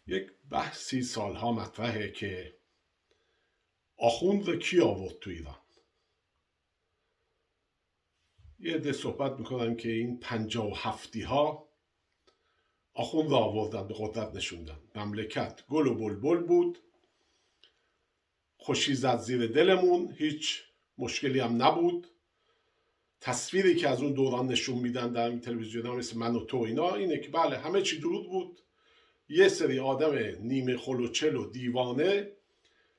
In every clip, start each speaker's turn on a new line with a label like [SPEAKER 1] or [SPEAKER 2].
[SPEAKER 1] یک بحثی سالها مطرحه که آخوند رو کی آورد تو ایران. یه عده صحبت میکنن که این 57 ها آخوند رو آوردن، به قدرت نشوندن. مملکت گل و بلبل بود، خوشی زد زیر دلمون، هیچ مشکلی هم نبود. تصویری که از اون دوران نشون میدن در این تلویزیون ها مثل من و تو اینا اینه که بله همه چی درود بود، یه سری آدم نیمه خلوچل و دیوانه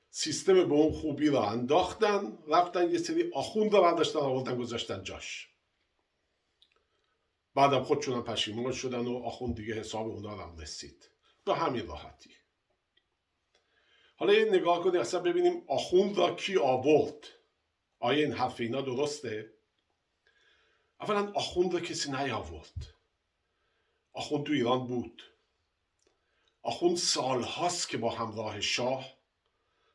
[SPEAKER 1] سیستم به اون خوبی رو انداختن، رفتن یه سری آخوند رو برداشتن آوردن گذاشتن جاش. بعدم خودشون هم پشیمان شدن و آخوند دیگه حساب اونا رو هم رسید. به همین راحتی. حالا یه نگاه کنید اصلا ببینیم آخوند را کی آورد. آیا این حرف اینا درسته؟ اولا آخوند را کسی نیاورد. آخوند تو ایران بود. آخوند سالهاست که با همراه شاه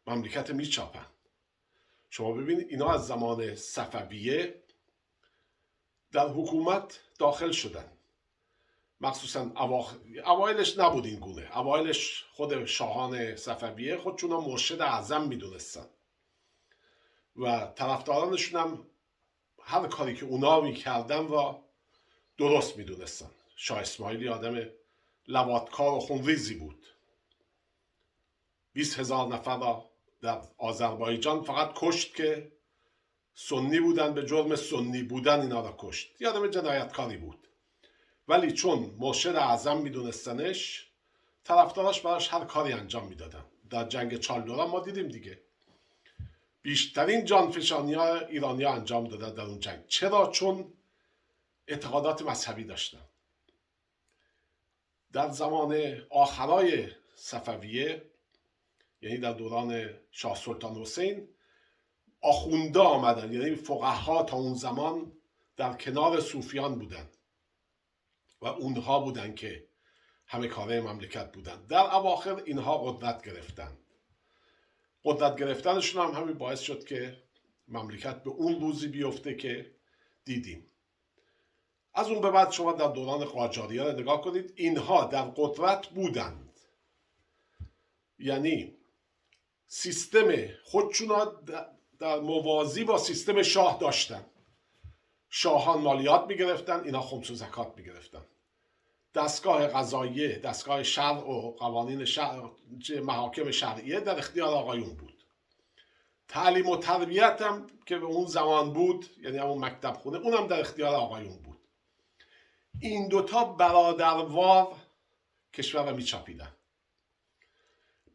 [SPEAKER 1] مملکت میچاپن. شما ببینید اینا از زمان صفویه در حکومت داخل شدن. مخصوصا اوایلش نبود این گونه. اوایلش خود شاهان صفویه خودشون هم مرشد اعظم میدونستن و طرفدارانشون هم هر کاری که اونا میکردن و درست میدونستن. شاه اسماعیلی آدم لواطکار و خونریزی بود. 20,000 نفر را در آذربایجان فقط کشت که سنی بودن، به جرم سنی بودن اینا را کشت. یه آدم جنایتکاری بود، ولی چون مرشد اعظم میدونستنش طرفداراش براش هر کاری انجام میدادن. در جنگ چالدوران ما دیدیم دیگه، بیشترین جانفشانی ها ایرانی ها انجام دادن در اون جنگ. چرا؟ چون اعتقادات مذهبی داشتن. در زمان آخرای صفویه، یعنی در دوران شاه سلطان حسین، آخونده آمدن، یعنی فقها تا اون زمان در کنار صوفیان بودن و اونها بودن که همه کاره مملکت بودن. در اواخر اینها قدرت گرفتن. قدرت گرفتنشون هم همین باعث شد که مملکت به اون روزی بیفته که دیدیم. از اون به بعد شما در دوران قاجاریان رو نگاه کنید، اینها در قدرت بودند، یعنی سیستم خودشون در موازی با سیستم شاه داشتن. شاهان مالیات میگرفتن، اینا خمس و زکات میگرفتن. دستگاه قضاییه، دستگاه شرع و قوانین شرع، محاکم شرعیه در اختیار آقایون بود. تعلیم و تربیت هم که به اون زمان بود، یعنی همون مکتب خونه، اونم در اختیار آقایون بود. این دوتا برادروار کشور رو میچاپیدن.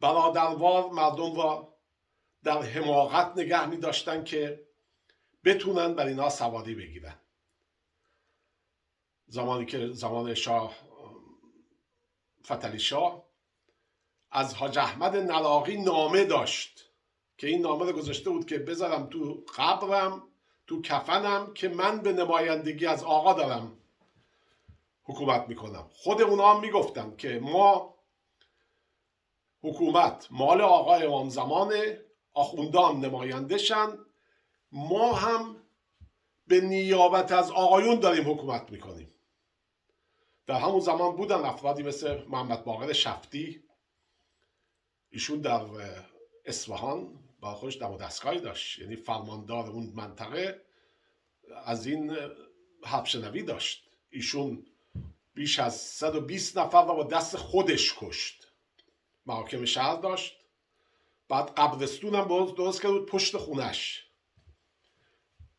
[SPEAKER 1] برادروار مردم را در حماقت نگه میداشتن که بتونن بر اینا سواری بگیرن. زمان شاه فتحعلی شاه از حاج احمد نراقی نامه داشت که این نامه رو گذاشته بود که بذارم تو قبرم، تو کفنم، که من به نمایندگی از آقا دارم حکومت میکنم. خود اونا هم میگفتن که ما حکومت مال آقا امام زمانه، آخونده هم نمایندشن، ما هم به نیابت از آقایون داریم حکومت میکنیم. در همون زمان بودن افرادی مثل محمد باقر شفتی. ایشون در اصفهان با خودش دم و دستگاهی داشت، یعنی فرماندار اون منطقه از این حرف شنوی داشت. ایشون بیش از 120 نفر را با دست خودش کشت. محاکم شهر داشت. بعد قبرستون هم درست کرد پشت خونش.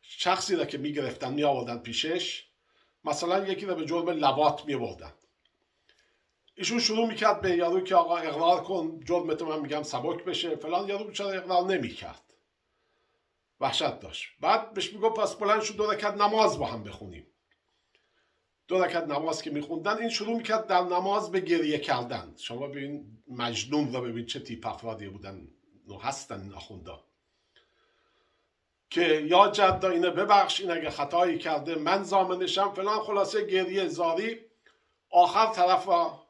[SPEAKER 1] شخصی را که میگرفتن می آوردن پیشش، مثلا یکی را به جرم لواط می آوردن. ایشون شروع میکرد به یارو که آقا اقرار کن، جرمت من میگم سبک بشه فلان. یارو بیچاره اقرار نمیکرد، وحشت داشت. بعد بهش میگفت پس بلند شو 2 رکعت نماز با هم بخونیم. 2 رکعت نماز که میخوندن، این شروع میکرد در نماز به گریه کردن. شما ببین مجنون را ببین چه تیپ افرادی بودن و هستن این آخونده، که یا جدا اینه ببخش، این اگه خطایی کرده من ضامنشم فلان. خلاصه گریه زاری. آخر طرف را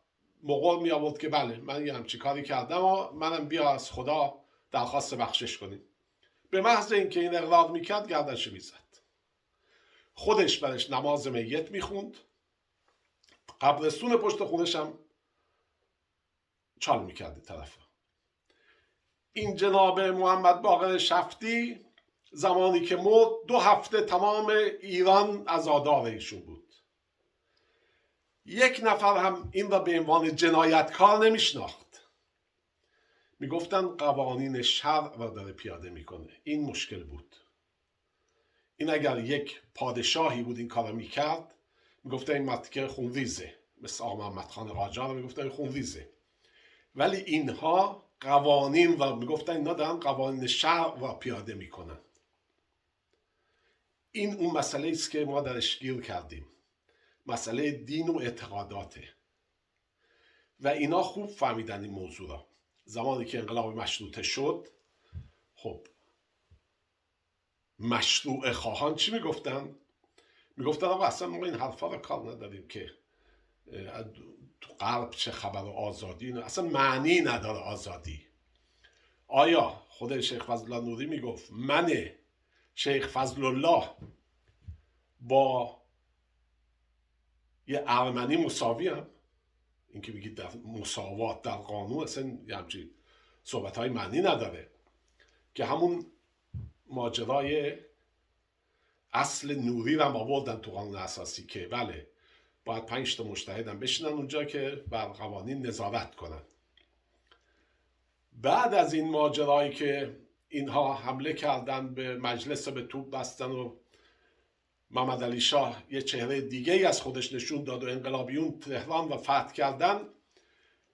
[SPEAKER 1] مقول می آورد که بله من یه همچی کاری کردم و منم بیا از خدا درخواست بخشش کنیم. به محض اینکه این اقرار میکرد گردنش میزد. خودش برش نماز میت میخوند. قبرستون پشت خونش هم چال میکرد طرف. این جناب محمد باقر شفتی زمانی که مرد 2 هفته تمام ایران عزادار ایشون بود. یک نفر هم این را به عنوان جنایتکار نمیشناخت. میگفتن قوانین شرع را داره پیاده میکنه. این مشکل بود. این اگر یک پادشاهی بود این کارو میکرد میگفتن این مرد خونریزه، مثل آقا محمد خان قاجار میگفتن خونریزه. ولی اینها قوانین را میگفتن اینا دارن قوانین شرع را پیاده میکنن. این اون مسئله است که ما درش گیر کردیم، مسئله دین و اعتقاداته و اینا خوب فهمیدن این موضوع را. زمانی که انقلاب مشروطه شد، خب مشروع خواهان چی میگفتن؟ میگفتن آقا اصلا ما این حرفا را کار نداریم که تو غرب چه خبر آزادی، اصلا معنی نداره آزادی. آیا خود شیخ فضل الله نوری میگفت من شیخ فضل الله با یه ارمنی مساوی هم؟ این که بگید در مساوات در قانون اصلا یه همچین صحبت های معنی نداره، که همون ماجرای اصل نوری رو هم آوردن تو قانون اساسی که بله باید 5 تا مجتهد هم بشینن اونجا که بر قوانین نظارت کنن. بعد از این ماجرایی که اینها حمله کردن به مجلس و به توپ بستن و محمد علی شاه یه چهره دیگه از خودش نشون داد و انقلابیون تهران و فتح کردن،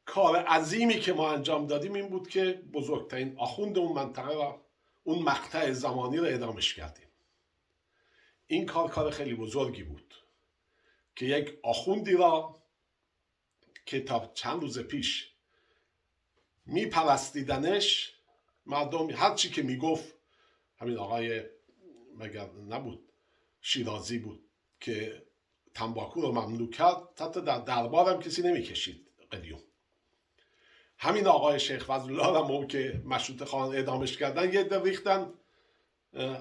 [SPEAKER 1] کار عظیمی که ما انجام دادیم این بود که بزرگترین آخوند اون منطقه را، اون مقطع زمانی را اعدامش کردیم. این کار خیلی بزرگی بود که یک آخوندی را که تا چند روز پیش میپرستیدنش، مردم هر چی که میگفت، همین آقای مگر نبود شیرازی بود که تنباکو رو ممنوع کرد، حتی در دربار هم کسی نمیکشید قلیون. همین آقای شیخ فضل الله هم که مشروطه خواهان اعدامش کردن یه عده ریختن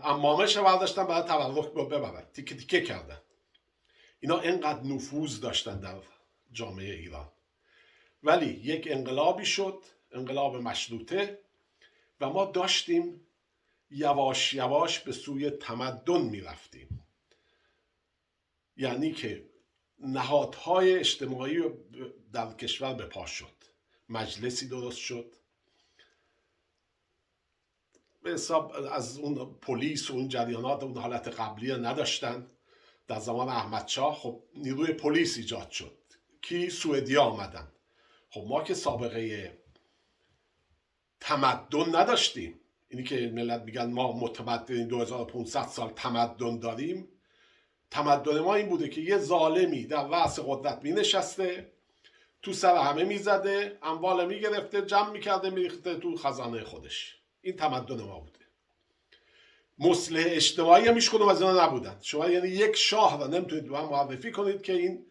[SPEAKER 1] امامش رو برداشتن برای تورک ببرن، تیکه تیکه کردن. اینا اینقدر نفوذ داشتن در جامعه ایران. ولی یک انقلابی شد، انقلاب مشروطه، و ما داشتیم یواش یواش به سوی تمدن می رفتیم. یعنی که نهادهای اجتماعی در کشور به پا شد، مجلسی درست شد، به حساب از اون پلیس و اون جریانات اون حالت قبلی نداشتن. در زمان احمدشاه خب نیروی پلیس ایجاد شد، کی سوئدیا آمدن. خب ما که سابقه تمدن نداشتیم. اینی که ملت میگن ما متمدنیم 2500 سال تمدن داریم، تمدن ما این بوده که یه ظالمی در رأس قدرت می نشسته، تو سر همه میزده، اموال میگرفته، جمع میکرده، میریخته تو خزانه خودش. این تمدن ما بوده. مصلح اجتماعی هم هیچ کدوم از اینا نبودن. شما یعنی یک شاه را نمیتونید به من معرفی کنید که این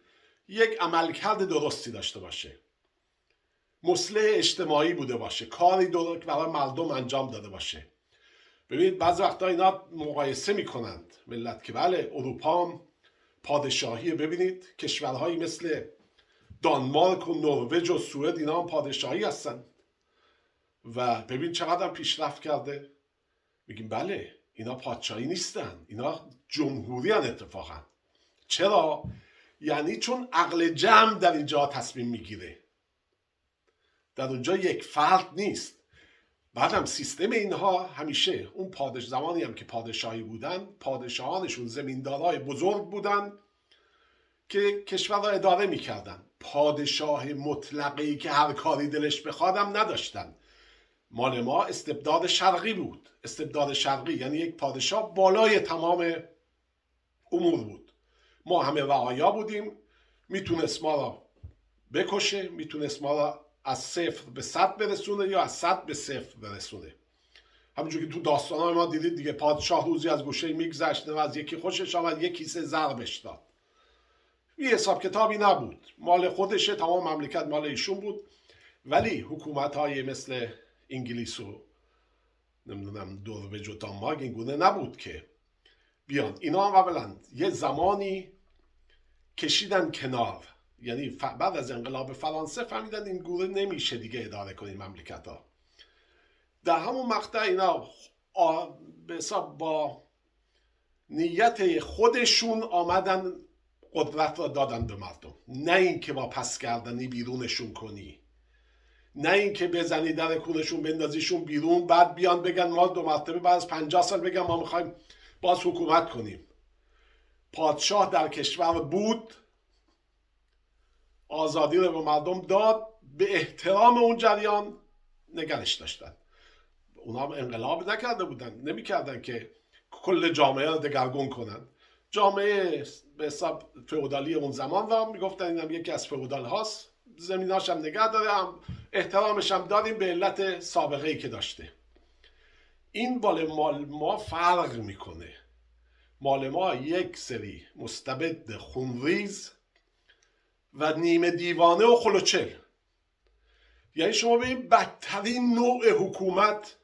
[SPEAKER 1] یک عملکرد درستی داشته باشه، مصلح اجتماعی بوده باشه، کاری درست برای مردم انجام داده باشه. ببینید بعض وقتا اینا مقایسه میکنند ملت که بله اروپا هم پادشاهی، ببینید کشورهایی مثل دانمارک و نروژ و سوئد اینا هم پادشاهی هستن و ببین چقدر پیشرفت کرده. میگیم بله اینا پادشاهی نیستن، اینا جمهوری هن. اتفاقا چرا؟ یعنی چون عقل جمع در اینجا تصمیم میگیره، در اونجا یک فرد نیست. بعدم سیستم اینها همیشه اون زمانی هم که پادشاهی بودن، پادشاهانشون زمیندارای بزرگ بودن که کشور را اداره میکردن. پادشاه مطلقی که هر کاری دلش بخوادم نداشتن. مال ما استبداد شرقی بود. استبداد شرقی یعنی یک پادشاه بالای تمام امور بود. ما همه رعایا بودیم، میتونست ما را بکشه، میتونست ما را از 0 به 100 برسونه یا از 100 به 0 برسونه. همونجور که تو داستان‌های ما دیدید دیگه، پادشاه روزی از گوشه میگذشت و از یکی خوشش آمد یک کیسه زر بهش داد. یه حساب کتابی نبود، مال خودشه، تمام مملکت مال ایشون بود. ولی حکومت‌های مثل انگلیس و نمیدونم نروژ و دانمارک این گونه نبود که بیان اینا اولا یه زمانی کشیدن کنار یعنی بعد از انقلاب فرانسه فهمیدن این گونه نمیشه دیگه اداره کنیم مملکت ها. در همون مقطع اینا به حساب با نیت خودشون آمدن قدرت را دادن به مردم، نه اینکه با پس کردنی بیرونشون کنی، نه اینکه بزنی در کونشون بندازیشون بیرون بعد بیان بگن ما 2 مرتبه بعد از 50 سال بگن ما میخوایم باز حکومت کنیم. پادشاه در کشور بود، آزادی رو به مردم داد، به احترام اون جریان نگرش داشتن. اونا هم انقلاب نکرده بودن، نمیکردن که کل جامعه رو دگرگون کنن. جامعه به حساب فئودالی اون زمان را میگفتن اینم یکی از فئودال هاست، زمیناش هم نگه داره، هم احترامش هم داریم به علت سابقه ای که داشته. این مال ما فرق میکنه. مال ما یک سری مستبد خونریز و نیمه دیوانه و خلوچل. یعنی شما به این بدترین نوع حکومت،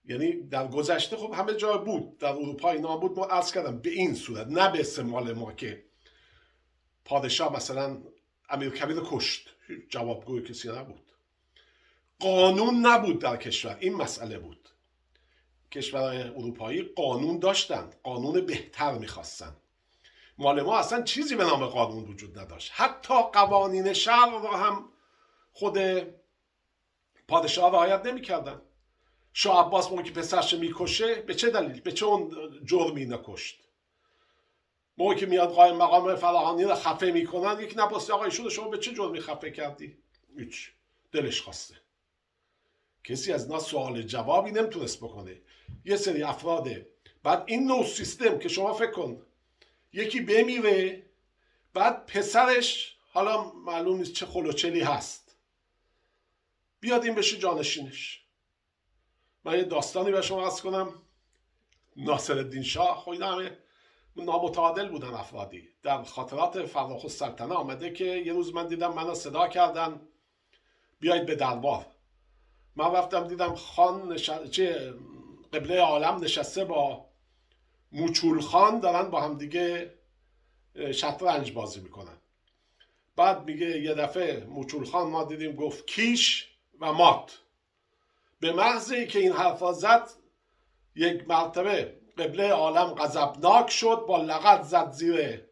[SPEAKER 1] یعنی در گذشته خب همه جا بود، در اروپا اینا بود، ما عرض کردم به این صورت، نه به استعمال ما که پادشاه مثلا امیرکبیر کشت، جوابگوی کسی نبود، قانون نبود در کشور. این مسئله بود. کشورهای اروپایی قانون داشتن، قانون بهتر میخواستن. مال ما اصلا چیزی به نام قانون وجود نداشت. حتی قوانین شهر را هم خود پادشاه رعایت نمیکردن. شاه عباس موقعی که پسرش میکشه به چه دلیل؟ به چه اون جرمی نکشت؟ موقعی که میاد قائم مقام فراهانی رو خفه میکنن، یک نپرسی آقا ایشون شما به چه جرمی خفه کردی؟ هیچ، دلش خواسته. کسی از اینا سوال جوابی نمیتونست بکنه. یه سری افراده. بعد این نوع سیستم که شما فکر کن یکی بمیره بعد پسرش، حالا معلوم نیست چه خلوچلی هست، بیاد این بشه جانشینش. من یه داستانی به شما عرض کنم. ناصرالدین شاه، خب اینا همه نامتعادل بودن افرادی. در خاطرات فرخ السلطنه آمده که یه روز من دیدم منو صدا کردن بیایید به دربار. من رفتم دیدم خان قبله عالم نشسته با موچول خان دارن با هم دیگه شطرنج بازی میکنن. بعد میگه یه دفعه موچول خان ما دیدیم گفت کیش و مات. به محض که این حرفا زد یک مرتبه قبله عالم غضبناک شد، با لغت زد زیر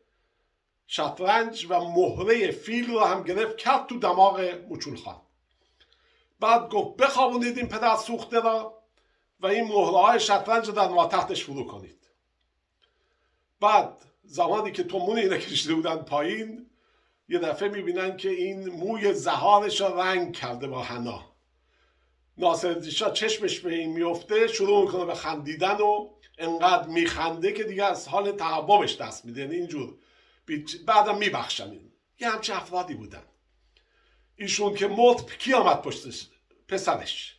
[SPEAKER 1] شطرنج و مهره فیل رو هم گرفت کرد تو دماغ موچول خان. بعد گفت بخوابونید این پدر سوخته را و این مهره های شطرنج رو در ماتحتش فرو کنید. بعد زمانی که تومون اینه کشیده بودن پایین، یه دفعه میبینن که این موی زهارش رو رنگ کرده با حنا. ناصرالدین شاه چشمش به این میفته، شروع میکنه به خندیدن و انقدر میخنده که دیگه از حال تحبابش دست میده. یعنی اینجور بعدم میبخشن. این یه همچه افرادی بودن. ایشون که مرد کی آمد پشتش؟ پسرش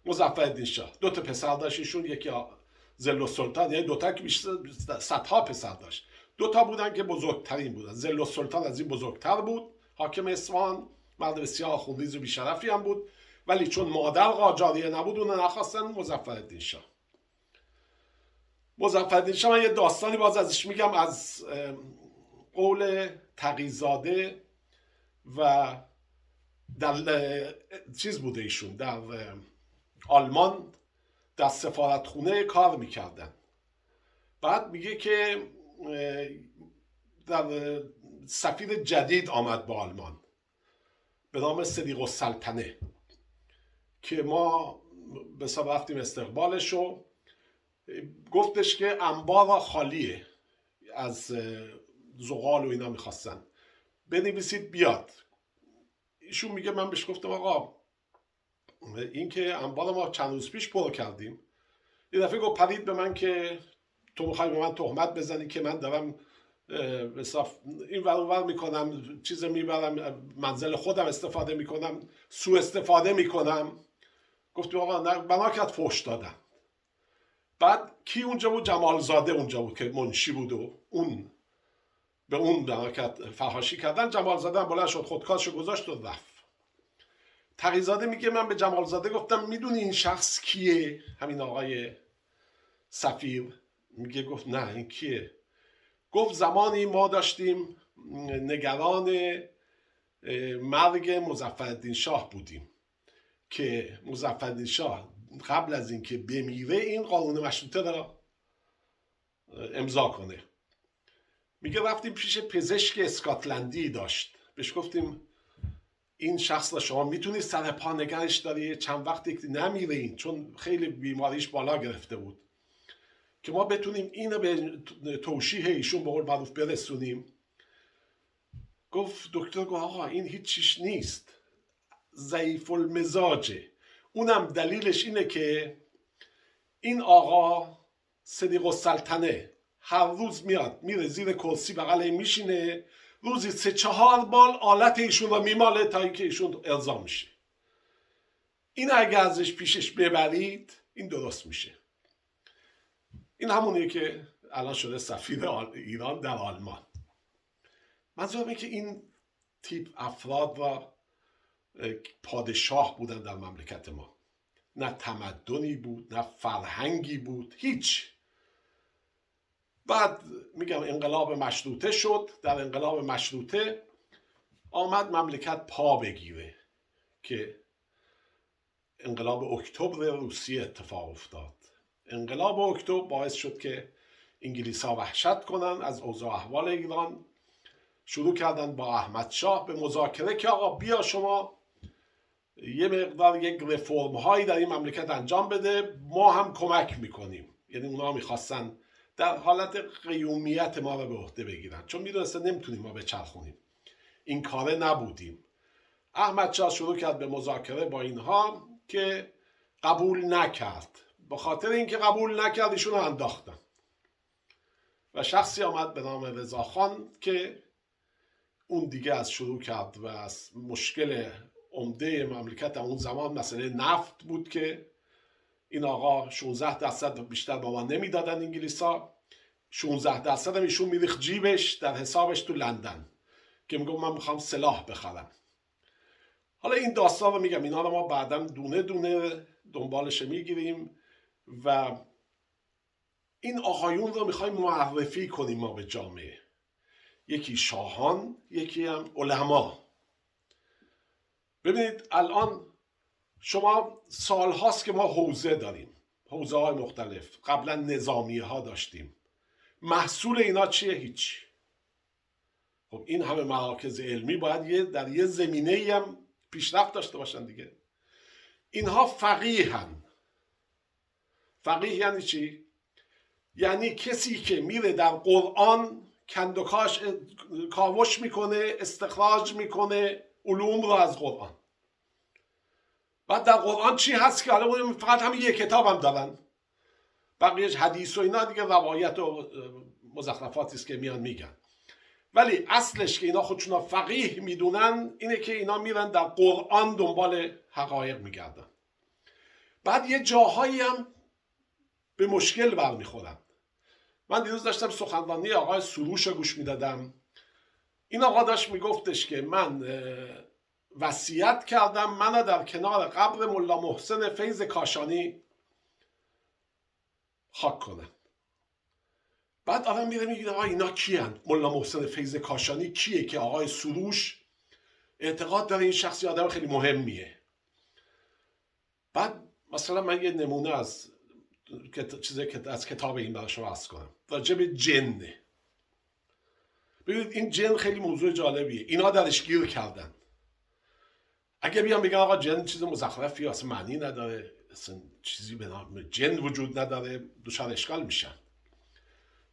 [SPEAKER 1] مظفرالدین شاه. 2 تا پسر داشت ایشون، یکی ضلالسلطان، یعنی 2 تا که بیشتر صدها پسر داشت. 2 تا بودن که بزرگترین بودن. ضلالسلطان از این بزرگتر بود، حاکم اصفهان، مرد بسیار خونریز و بیشرفی هم بود، ولی چون مادر قاجاریه نبود اون نخواستن مظفرالدین شاه. مظفرالدین شاه من یه داستانی باز ازش میگم، از قول تقی‌زاده و در چیز بوده. ایشون در آلمان در سفارتخونه کار میکردن. بعد میگه که در سفیر جدید آمد به آلمان به نام صدیق السلطنه که ما به حساب رفتیم استقبالش و گفتش که انبار خالیه از زغال و اینا میخواستن بنویسید بیاد. ایشون میگه من بهش گفتم آقا این که انبار ما چند روز پیش پر کردیم. یه دفعه گفت پرید به من که تو میخوای به من تهمت بزنی که من دارم این ور اونور میکنم، چیز میبرم منزل خودم استفاده میکنم، سوء استفاده میکنم. گفتم آقا نه، بنا کرد فحش دادن. بعد کی اونجا بود؟ جمالزاده اونجا بود که منشی بود و اون به اون بنا کرد فحاشی کردن. جمالزاده هم بلند شد خودکارشو گذاشت و رفت. تقی‌زاده میگه من به جمالزاده گفتم میدونی این شخص کیه؟ همین آقای سفیر. میگه گفت نه این کیه؟ گفت زمانی ما داشتیم نگران مرگ مظفرالدین شاه بودیم که مظفرالدین شاه قبل از اینکه بمیره این قانون مشروطه را امضا کنه. میگه رفتیم پیش پزشک اسکاتلندی داشت، بهش گفتیم این شخص را شما میتونید سر پا نگهش داری، چند وقتی که نمیره این، چون خیلی بیماریش بالا گرفته بود، که ما بتونیم اینو به توشیح ایشون به قول معروف برسونیم. گفت دکتر گفت آقا این هیچ چیش نیست، ضعیف المزاجه. اونم دلیلش اینه که این آقا صدیق السلطنه هر روز میاد میره زیر کرسی بغل میشینه، روزی 3-4 بار آلت ایشون رو میماله تا اینکه ایشون ارضا میشه. این اگه ازش پیشش ببرید این درست میشه. این همونیه که الان شده سفیر ایران در آلمان. منظورم اینه که این تیپ افراد را پادشاه بودن در مملکت ما، نه تمدنی بود نه فرهنگی بود، هیچ. بعد میگم انقلاب مشروطه شد، در انقلاب مشروطه آمد مملکت پا بگیره که انقلاب اکتبر روسیه اتفاق افتاد. انقلاب اکتبر باعث شد که انگلیس ها وحشت کنن از اوضاع احوال ایران، شروع کردن با احمد شاه به مذاکره که آقا بیا شما یه مقدار یک رفرم هایی در این مملکت انجام بده، ما هم کمک میکنیم. یعنی اونا میخواستن در حالت قیومیت ما رو به عهده بگیرن، چون میدونستن نمیتونیم ما بچرخونیم، این کاره نبودیم. احمد شاه شروع کرد به مذاکره با اینها که قبول نکرد. به خاطر اینکه قبول نکرد ایشون رو انداختن و شخصی آمد به نام رضاخان که اون دیگه از شروع کرد و از مشکل عمده مملکت اون زمان مسئله نفت بود که این آقا 16% بیشتر با ما نمیدادن انگلیس ها، 16% هم ایشون میریخت جیبش در حسابش تو لندن که میگم من میخوام سلاح بخرم. حالا این داستان رو میگم، اینا رو ما بعدا دونه دونه دنبالش میگیریم و این آقایون رو میخوایم معرفی کنیم ما به جامعه، یکی شاهان یکی هم علما. ببینید الان شما سالهاست که ما حوزه داریم، حوزه های مختلف، قبلا نظامیه ها داشتیم، محصول اینا چیه؟ هیچ. خب این همه مراکز علمی باید در یه زمینه هم پیشرفت داشته باشن دیگه. اینها فقیهن. فقیه یعنی چی؟ یعنی کسی که میره در قرآن کند و کاوش میکنه، استخراج میکنه علوم رو از قرآن. بعد در قرآن چی هست که حالا فقط همین یک کتاب هم دارن، بقیهش حدیث و اینا دیگه روایت و مزخرفاتی است که میان میگن. ولی اصلش که اینا خودشون فقیه میدونن اینه که اینا میرن در قرآن دنبال حقایق میگردن. بعد یه جاهایی هم به مشکل برمیخورن. من دیروز داشتم سخنرانی آقای سروش رو گوش میدادم. این آقا داشت میگفتش که من وصیت کردم منو در کنار قبر ملا محسن فیض کاشانی خاک کنم. بعد آدم میره میگه آقا اینا کیان؟ ملا محسن فیض کاشانی کیه که آقای سروش اعتقاد داره این شخصی آدم خیلی مهمیه؟ بعد مثلا من یه نمونه از چیزی که از کتاب این برای شما عرض کنم راجع به جنه. ببینید این جن خیلی موضوع جالبیه، اینا درش گیر کردن. اگه بیان بگن آقا جن چیز مزخرفیه، اصلا معنی نداره، اصلا چیزی به نام جن وجود نداره، دچار اشکال میشن،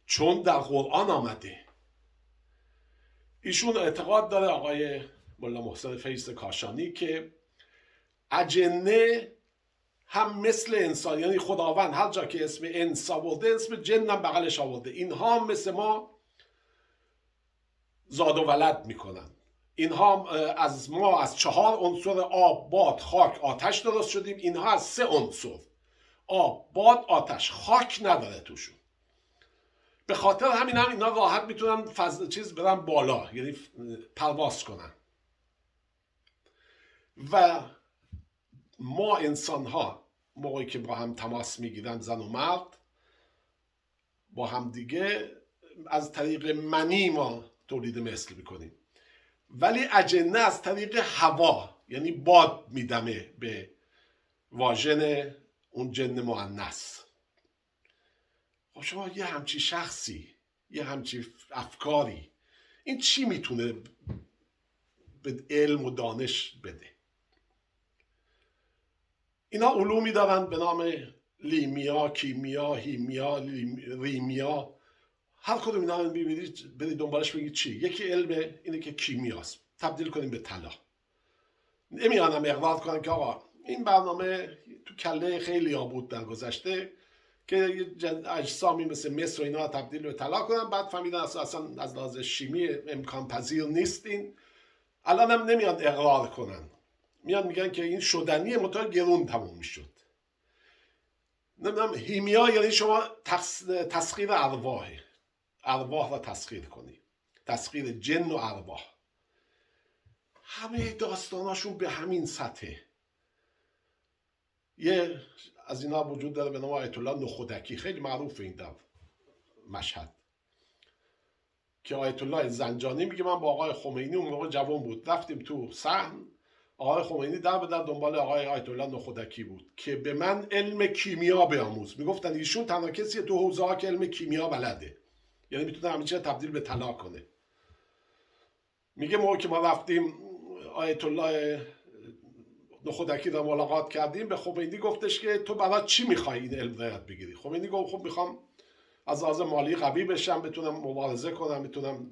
[SPEAKER 1] چون در قرآن آمده. ایشون اعتقاد داره آقای ملا محسن فیض کاشانی که اجنه هم مثل انسان، یعنی خداوند هر جا که اسم انس آورده اسم جن هم بغلش آورده، اینها هم مثل ما زاد و ولد میکنن. اینها از ما از 4 عنصر آب، باد، خاک، آتش درست شدیم، اینها از 3 عنصر آب، باد، آتش، خاک نداره توشون. به خاطر همین هم اینا راحت میتونن برن بالا، یعنی پرواز کنن. و ما انسان ها موقعی که با هم تماس میگیرن زن و مرد با هم دیگه از طریق منی ما تولید مثل میکنیم، ولی اجنه از طریق هوا یعنی باد میدمه به واژن اون جن مؤنث. خب شما یه همچی شخصی، یه همچی افکاری، این چی میتونه به علم و دانش بده؟ اینا علومی دارن به نام لیمیا، کیمیا، هیمیا، ریمیا. هر کدوم اینا رو ببینید برید دنبالش بگید چی. یکی علمه، اینه که کیمیاست، تبدیل کنیم به طلا. نمیانم اقرار کنم که آقا این برنامه تو کله خیلی ها بود در گذشته که اجسامی مثل مس و اینا تبدیل به طلا کنن، بعد فهمیدن اصلا از لحاظ شیمی امکان پذیر نیست. این الان هم نمیان اقرار کنن، میان میگن که این شدنیه، منتها گرون تموم میشد. نمیدونم هیمیا یعنی شما تسخیر ارواح را تسخیر کنی، تسخیر جن و ارواح. همه داستاناشون به همین سطحه. یه از اینا وجود داره به نام آیت الله نخودکی، خیلی معروفه این در مشهد، که آیت الله زنجانی میگه من با آقای خمینی اون موقع جوان بود رفتیم تو صحن، آقای خمینی در به در دنبال آقای آیت الله نخودکی بود که به من علم کیمیا بیاموز. میگفتن ایشون تنها کسیه تو حوزه ها که علم کیمیا بلده، یعنی میتونه همه چیز تبدیل به طلا کنه. میگه موقع که ما رفتیم آیت الله نخودکی را ملاقات کردیم، به خمینی گفتش که تو برای چی میخوای این علم را یاد بگیری؟ خمینی گفت خب میخوام از لحاظ مالی قوی بشم، بتونم مبارزه کنم، بتونم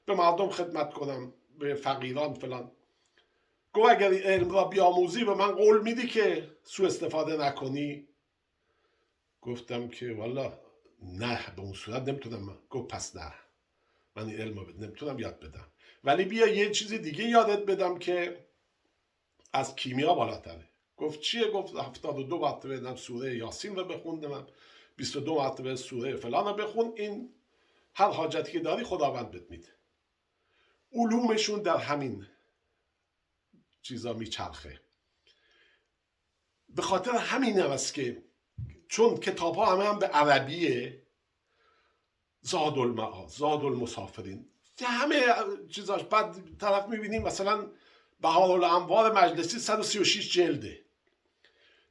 [SPEAKER 1] به مردم خدمت کنم، به فقیران فلان. گفت اگر این علم را بیاموزی به من قول میدی که سوء استفاده نکنی؟ گفتم که والا نه، به اون صورت نمیتونم. گفت پس نه، من این علم رو نمیتونم یاد بدم، ولی بیا یه چیز دیگه یادت بدم که از کیمیا بالاتره. گفت چیه؟ گفت 72 مرتبه سوره یاسین رو بخوندم، 22 مرتبه سوره فلان رو بخون، این هر حاجتی که داری خداوند بهت میده. علومشون در همین چیزا میچرخه. به خاطر همین است که چون کتاب ها هم به عربیه، زاد المعاد، زاد المسافرین، همه چیزاش. بعد طرف میبینیم مثلا بهارالانوار مجلسی 136 جلده،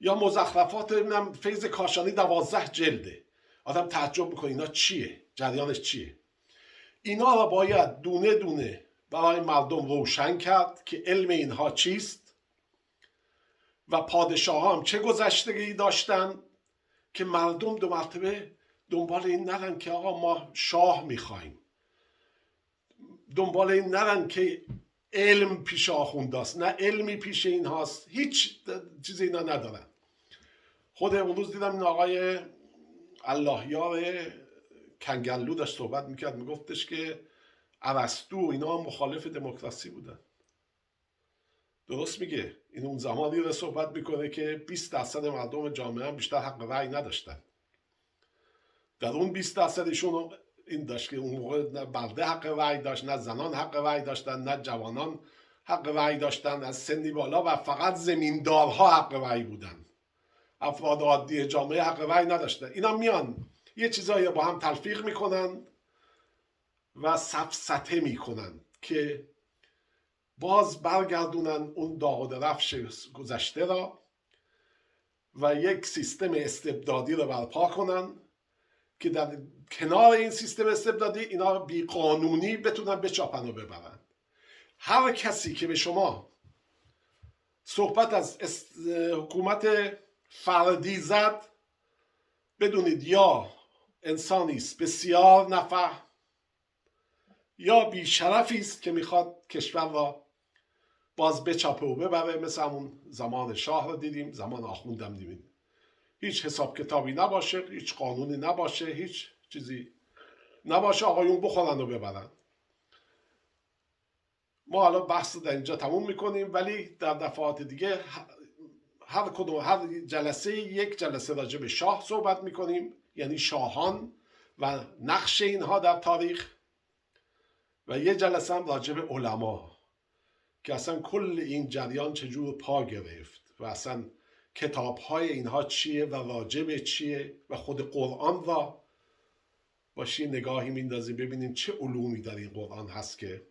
[SPEAKER 1] یا مزخرفات فیض کاشانی 12 جلده. آدم تعجب میکنه اینا چیه؟ جریانش چیه؟ اینا را باید دونه دونه برای مردم روشن کرد که علم اینها چیست و پادشاه هم چه گذشتگی داشتن، که مردم دو مرتبه دنبال این نرن که آقا ما شاه میخوایم، دنبال این نرن که علم پیش آخونداست، نه علمی پیش این هاست، هیچ چیز اینا ندارن. خود اون روز دیدم این آقای اللهیار کنگلو داشت صحبت میکرد، میگفتش که ارسطو اینا مخالف دموکراسی بودن. درست میگه. این اون زمانی رو صحبت میکنه که 20% مردم جامعه هم بیشتر حق رأی نداشتن. در اون 20% ایشون این داشت که اون موقع نه مرده حق رأی داشت، نه زنان حق رأی داشتن، نه جوانان حق رأی داشتن از سنی بالا، و فقط زمیندارها حق رأی بودن. افراد عادی جامعه حق رأی نداشتن. اینا میان یه چیزایی با هم تلفیق میکنن و سفسطه میکنن که باز برگردونن اون داغ و درفش گذشته را و یک سیستم استبدادی رو برپا کنن که در کنار این سیستم استبدادی اینا بیقانونی بتونن بچاپن و ببرن. هر کسی که به شما صحبت از حکومت فردی زد، بدونید یا انسانی است بسیار نفهم، یا بیشرفی است که میخواد کشور را باز بچاپه و ببره. مثل همون زمان شاه رو دیدیم، زمان آخوندم دیدیم، هیچ حساب کتابی نباشه، هیچ قانونی نباشه، هیچ چیزی نباشه، آقایون بخورن و ببرن. ما حالا بحث در اینجا تموم میکنیم، ولی در دفعات دیگه هر جلسه یک جلسه راجع به شاه صحبت میکنیم، یعنی شاهان و نقش اینها در تاریخ، و یه جلسه هم راجع به علما که اصلا کل این جریان چجور پا گرفت و اصلا کتاب‌های اینها چیه و راجع به چیه، و خود قرآن را باشی نگاهی میندازیم ببینیم چه علومی در این قرآن هست که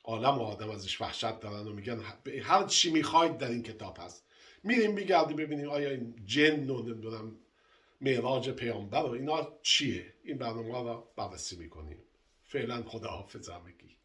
[SPEAKER 1] عالم و آدم ازش وحشت دارن و میگن هر چی میخواید در این کتاب هست. میریم میگردیم ببینیم آیا این جن و نمیدونم معراج پیامبر و اینا چیه. این برنامه را بررسی میکنیم. فعلا خداحافظ همگی.